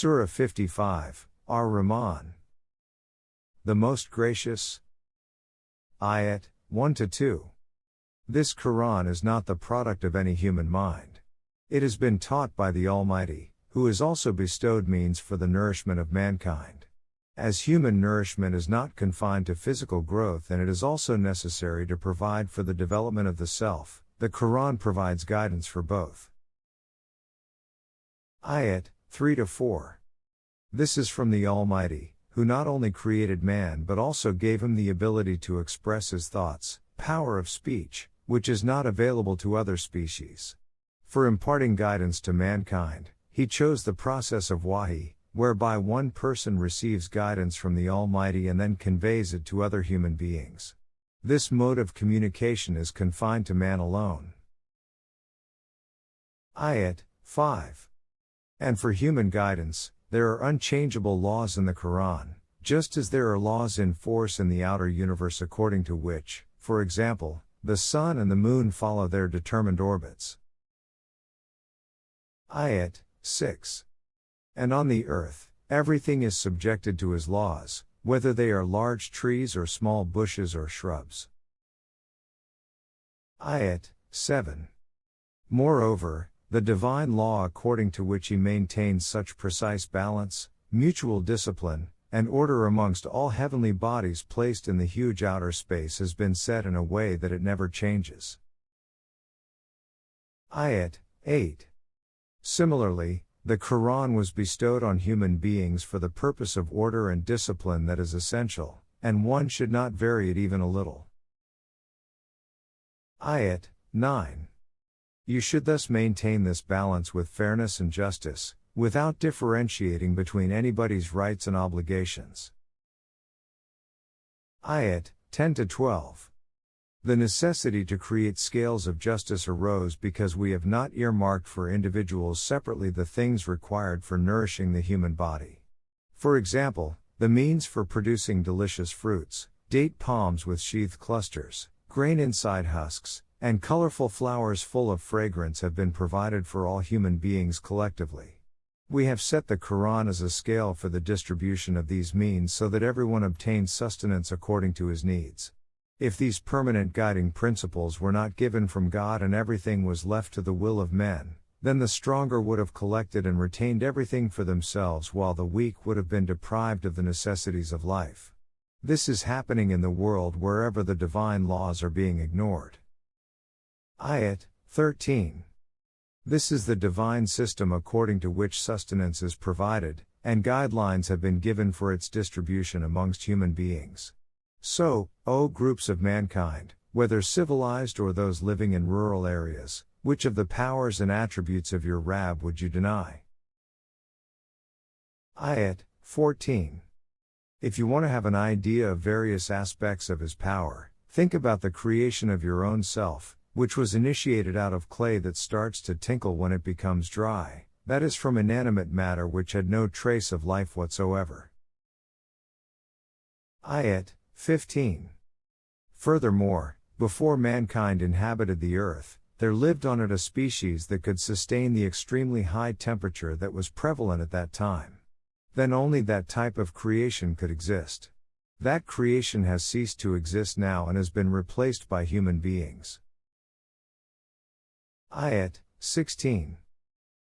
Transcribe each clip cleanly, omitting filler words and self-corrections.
Surah 55, Ar-Rahman. The Most Gracious. Ayat 1-2. This Qur'an is not the product of any human mind. It has been taught by the Almighty, who has also bestowed means for the nourishment of mankind. As human nourishment is not confined to physical growth and it is also necessary to provide for the development of the self, the Qur'an provides guidance for both. Ayat 3-4. This is from the Almighty, who not only created man but also gave him the ability to express his thoughts, power of speech, which is not available to other species. For imparting guidance to mankind, he chose the process of wahi, whereby one person receives guidance from the Almighty and then conveys it to other human beings. This mode of communication is confined to man alone. Ayat 5. And for human guidance, there are unchangeable laws in the Qur'an, just as there are laws in force in the outer universe according to which, for example, the sun and the moon follow their determined orbits. Ayat 6. And on the earth, everything is subjected to his laws, whether they are large trees or small bushes or shrubs. Ayat 7. Moreover, the divine law according to which he maintains such precise balance, mutual discipline, and order amongst all heavenly bodies placed in the huge outer space has been set in a way that it never changes. Ayat 8. Similarly, the Qur'an was bestowed on human beings for the purpose of order and discipline that is essential, and one should not vary it even a little. Ayat 9. You should thus maintain this balance with fairness and justice, without differentiating between anybody's rights and obligations. Ayat 10-12. The necessity to create scales of justice arose because we have not earmarked for individuals separately the things required for nourishing the human body. For example, the means for producing delicious fruits, date palms with sheathed clusters, grain inside husks, and colorful flowers full of fragrance have been provided for all human beings collectively. We have set the Qur'an as a scale for the distribution of these means so that everyone obtains sustenance according to his needs. If these permanent guiding principles were not given from God and everything was left to the will of men, then the stronger would have collected and retained everything for themselves while the weak would have been deprived of the necessities of life. This is happening in the world wherever the divine laws are being ignored. Ayat 13. This is the divine system according to which sustenance is provided, and guidelines have been given for its distribution amongst human beings. So, O groups of mankind, whether civilized or those living in rural areas, which of the powers and attributes of your Rabb would you deny? Ayat 14. If you want to have an idea of various aspects of his power, think about the creation of your own self, which was initiated out of clay that starts to tinkle when it becomes dry, that is from inanimate matter which had no trace of life whatsoever. Ayat 15. Furthermore, before mankind inhabited the earth, there lived on it a species that could sustain the extremely high temperature that was prevalent at that time. Then only that type of creation could exist. That creation has ceased to exist now and has been replaced by human beings. Ayat 16.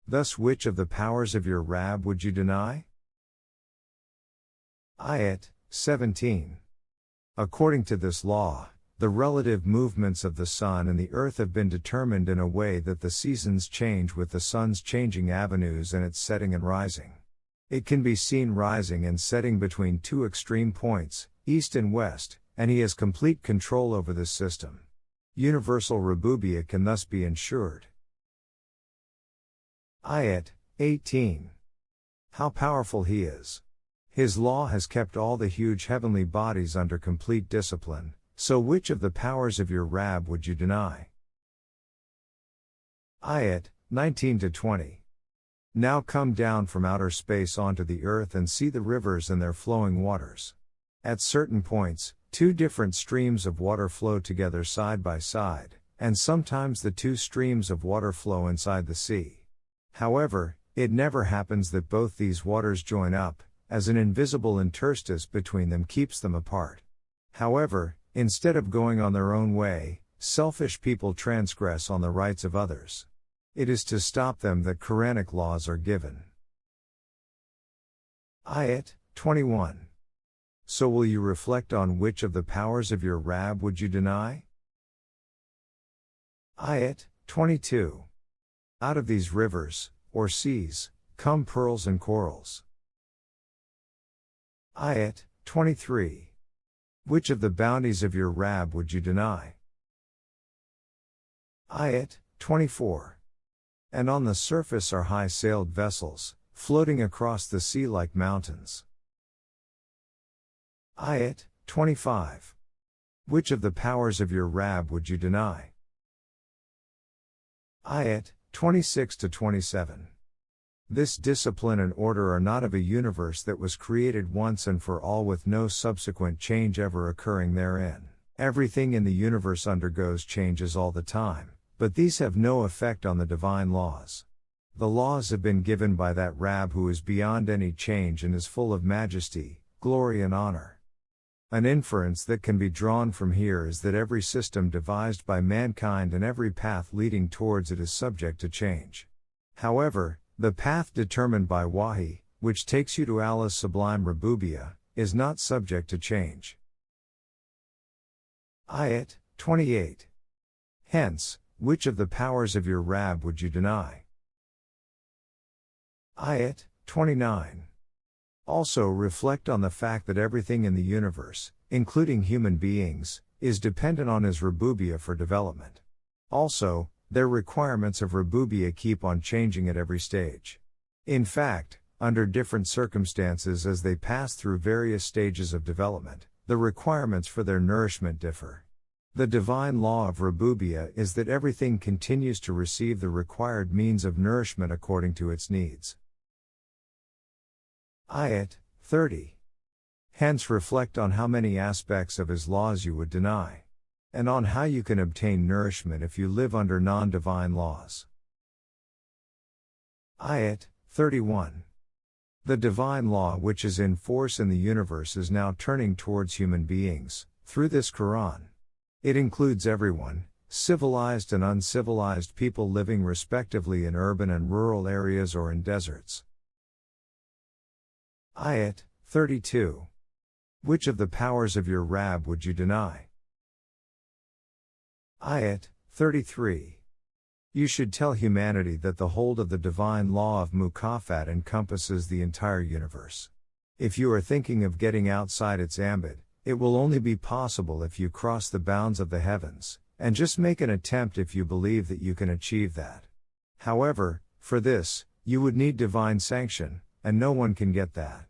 Thus which of the powers of your Rabb would you deny? Ayat 17. According to this law, the relative movements of the sun and the earth have been determined in a way that the seasons change with the sun's changing avenues and its setting and rising. It can be seen rising and setting between two extreme points, east and west, and he has complete control over this system. Universal Rububiyyah can thus be ensured. Ayat 18. How powerful he is! His law has kept all the huge heavenly bodies under complete discipline, so which of the powers of your Rabb would you deny? Ayat 19-20. Now come down from outer space onto the earth and see the rivers and their flowing waters. At certain points, two different streams of water flow together side by side, and sometimes the two streams of water flow inside the sea. However, it never happens that both these waters join up, as an invisible interstice between them keeps them apart. However, instead of going on their own way, selfish people transgress on the rights of others. It is to stop them that Quranic laws are given. Ayat 21. So will you reflect on which of the powers of your Rabb would you deny? Ayat 22. Out of these rivers, or seas, come pearls and corals. Ayat 23. Which of the bounties of your Rabb would you deny? Ayat 24. And on the surface are high-sailed vessels, floating across the sea like mountains. Ayat 25. Which of the powers of your Rabb would you deny? Ayat 26 to 27. This discipline and order are not of a universe that was created once and for all with no subsequent change ever occurring therein. Everything in the universe undergoes changes all the time, but these have no effect on the divine laws. The laws have been given by that Rabb who is beyond any change and is full of majesty, glory and honor. An inference that can be drawn from here is that every system devised by mankind and every path leading towards it is subject to change. However, the path determined by wahi, which takes you to Allah's sublime Rububiyyah, is not subject to change. Ayat 28. Hence, which of the powers of your Rabb would you deny? Ayat 29. Also reflect on the fact that everything in the universe, including human beings, is dependent on his Rububiyyah for development. Also, their requirements of Rububiyyah keep on changing at every stage. In fact, under different circumstances as they pass through various stages of development, the requirements for their nourishment differ. The divine law of Rububiyyah is that everything continues to receive the required means of nourishment according to its needs. Ayat 30. Hence reflect on how many aspects of his laws you would deny, and on how you can obtain nourishment if you live under non-divine laws. Ayat 31. The divine law which is in force in the universe is now turning towards human beings, through this Qur'an. It includes everyone, civilized and uncivilized people living respectively in urban and rural areas or in deserts. Ayat 32. Which of the powers of your Rabb would you deny? Ayat 33. You should tell humanity that the hold of the divine law of mukafat encompasses the entire universe. If you are thinking of getting outside its ambit, it will only be possible if you cross the bounds of the heavens, and just make an attempt if you believe that you can achieve that. However, for this, you would need divine sanction, and no one can get that.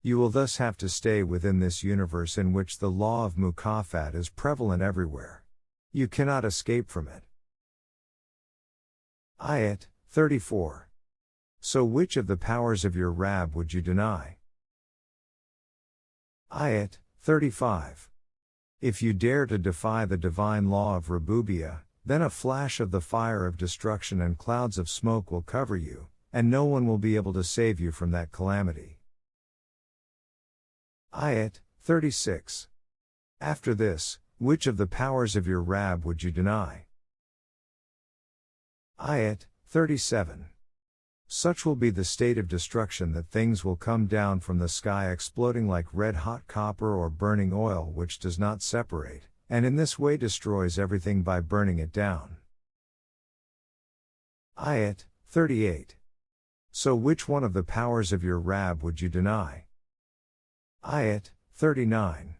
You will thus have to stay within this universe in which the law of mukafat is prevalent everywhere. You cannot escape from it. Ayat 34. So which of the powers of your Rabb would you deny? Ayat 35. If you dare to defy the divine law of Rububiyyah, then a flash of the fire of destruction and clouds of smoke will cover you, and no one will be able to save you from that calamity. Ayat 36. After this, which of the powers of your Rabb would you deny? Ayat 37. Such will be the state of destruction that things will come down from the sky exploding like red-hot copper or burning oil which does not separate, and in this way destroys everything by burning it down. Ayat 38. So which one of the powers of your Rabb would you deny? Ayat 39.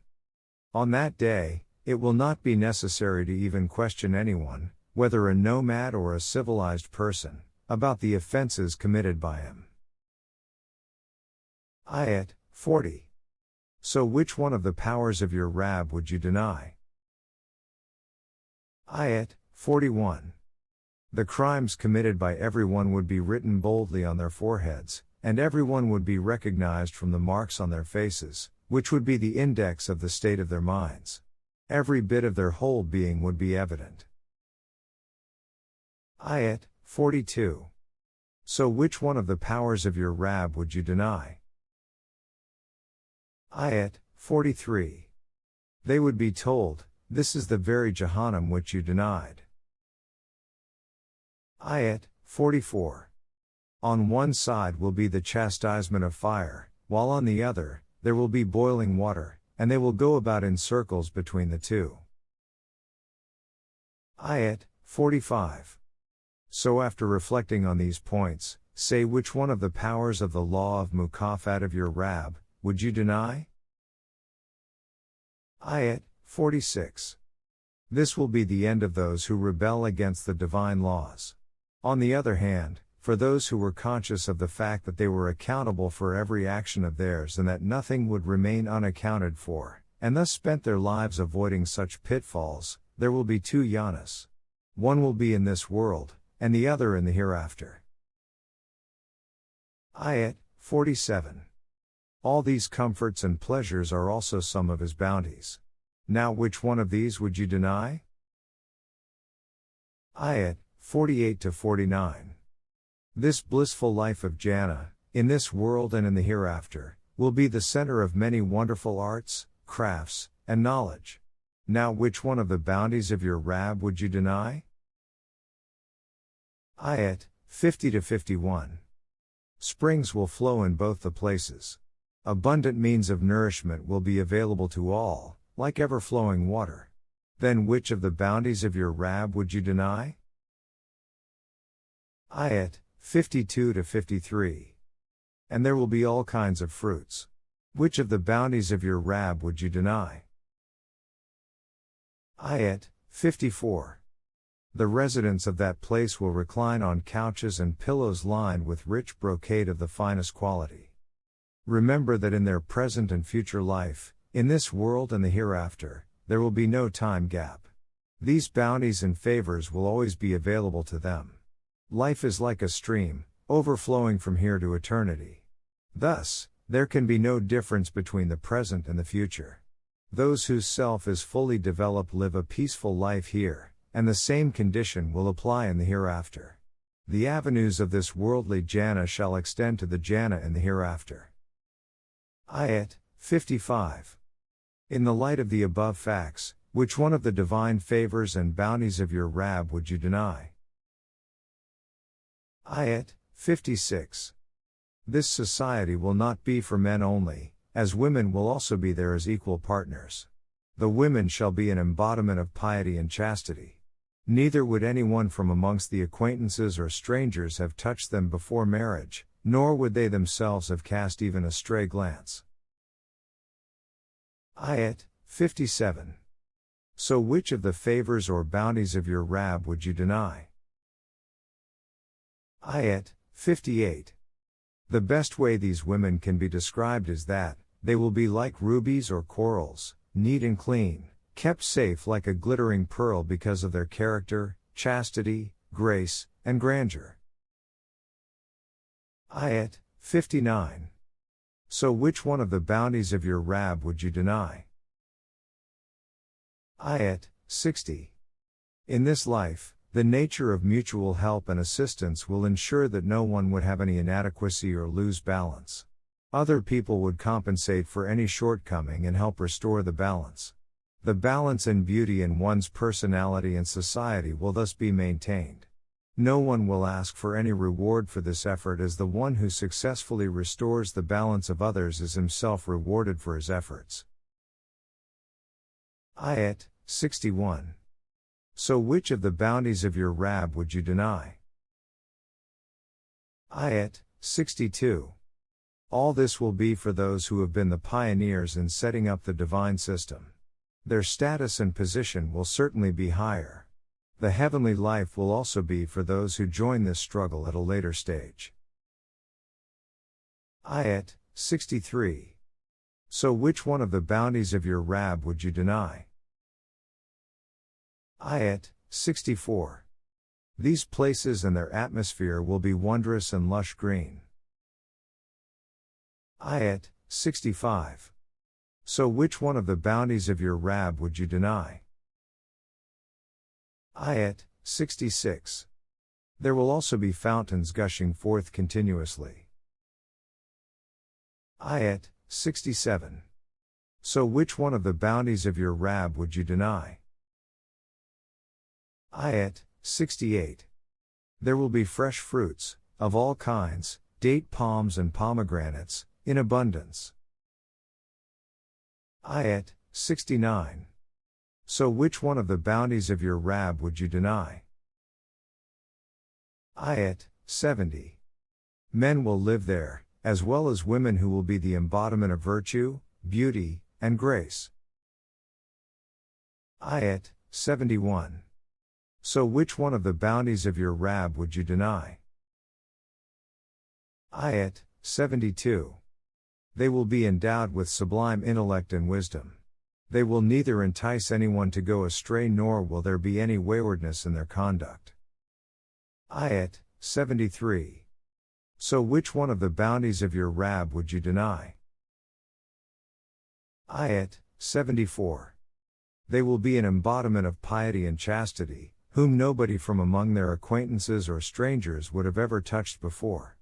On that day, it will not be necessary to even question anyone, whether a nomad or a civilized person, about the offenses committed by him. Ayat 40. So which one of the powers of your Rabb would you deny? Ayat 41. The crimes committed by everyone would be written boldly on their foreheads, and everyone would be recognized from the marks on their faces, which would be the index of the state of their minds. Every bit of their whole being would be evident. Ayat 42. So which one of the powers of your Rabb would you deny? Ayat 43. They would be told, this is the very Jahannam which you denied. Ayat 44. On one side will be the chastisement of fire, while on the other, there will be boiling water, and they will go about in circles between the two. Ayat 45. So after reflecting on these points, say which one of the powers of the law of Mukafat of your Rabb would you deny? Ayat 46. This will be the end of those who rebel against the divine laws. On the other hand, for those who were conscious of the fact that they were accountable for every action of theirs and that nothing would remain unaccounted for, and thus spent their lives avoiding such pitfalls, there will be two yanas. One will be in this world, and the other in the hereafter. Ayat 47. All these comforts and pleasures are also some of his bounties. Now which one of these would you deny? Ayat 48-49. This blissful life of Jannah, in this world and in the hereafter, will be the center of many wonderful arts, crafts, and knowledge. Now which one of the bounties of your Rabb would you deny? Ayat 50-51. Springs will flow in both the places. Abundant means of nourishment will be available to all, like ever-flowing water. Then which of the bounties of your Rabb would you deny? Ayat 52-53. And there will be all kinds of fruits. Which of the bounties of your Rabb would you deny? Ayat 54. The residents of that place will recline on couches and pillows lined with rich brocade of the finest quality. Remember that in their present and future life, in this world and the hereafter, there will be no time gap. These bounties and favors will always be available to them. Life is like a stream, overflowing from here to eternity. Thus, there can be no difference between the present and the future. Those whose self is fully developed live a peaceful life here, and the same condition will apply in the hereafter. The avenues of this worldly Jannah shall extend to the Jannah in the hereafter. Ayat 55. In the light of the above facts, which one of the divine favors and bounties of your Rabb would you deny? Ayat 56. This society will not be for men only, as women will also be there as equal partners. The women shall be an embodiment of piety and chastity. Neither would anyone from amongst the acquaintances or strangers have touched them before marriage, nor would they themselves have cast even a stray glance. Ayat 57. So which of the favors or bounties of your Rabb would you deny? Ayat 58. The best way these women can be described is that, they will be like rubies or corals, neat and clean, kept safe like a glittering pearl because of their character, chastity, grace, and grandeur. Ayat 59. So which one of the bounties of your Rabb would you deny? Ayat 60. In this life, the nature of mutual help and assistance will ensure that no one would have any inadequacy or lose balance. Other people would compensate for any shortcoming and help restore the balance. The balance and beauty in one's personality and society will thus be maintained. No one will ask for any reward for this effort, as the one who successfully restores the balance of others is himself rewarded for his efforts. Ayat 61. So which of the bounties of your Rabb would you deny? Ayat 62. All this will be for those who have been the pioneers in setting up the divine system. Their status and position will certainly be higher. The heavenly life will also be for those who join this struggle at a later stage. Ayat 63. So which one of the bounties of your Rabb would you deny? Ayat 64. These places and their atmosphere will be wondrous and lush green. Ayat 65. So which one of the bounties of your Rabb would you deny? Ayat 66. There will also be fountains gushing forth continuously. Ayat 67. So which one of the bounties of your Rabb would you deny? Ayat 68. There will be fresh fruits, of all kinds, date palms and pomegranates, in abundance. Ayat 69. So which one of the bounties of your Rabb would you deny? Ayat 70. Men will live there, as well as women who will be the embodiment of virtue, beauty, and grace. Ayat 71. So which one of the bounties of your Rabb would you deny? Ayat 72. They will be endowed with sublime intellect and wisdom. They will neither entice anyone to go astray nor will there be any waywardness in their conduct. Ayat 73. So which one of the bounties of your Rabb would you deny? Ayat 74. They will be an embodiment of piety and chastity, whom nobody from among their acquaintances or strangers would have ever touched before.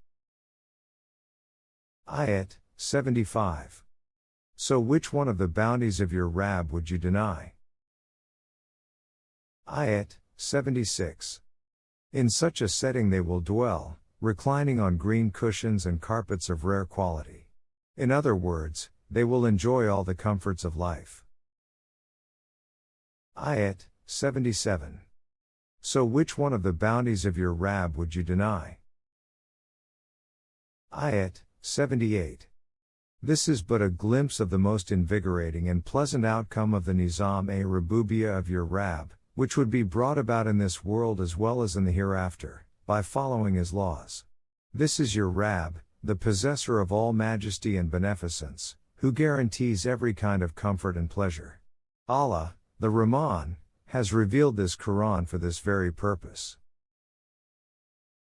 Ayat 75. So which one of the bounties of your Rabb would you deny? Ayat 76. In such a setting they will dwell, reclining on green cushions and carpets of rare quality. In other words, they will enjoy all the comforts of life. Ayat 77. So which one of the bounties of your Rabb would you deny? Ayat 78. This is but a glimpse of the most invigorating and pleasant outcome of the Nizam-e-Rububiyyah of your Rabb, which would be brought about in this world as well as in the hereafter, by following his laws. This is your Rabb, the possessor of all majesty and beneficence, who guarantees every kind of comfort and pleasure. Allah, the Rahman, has revealed this Qur'an for this very purpose.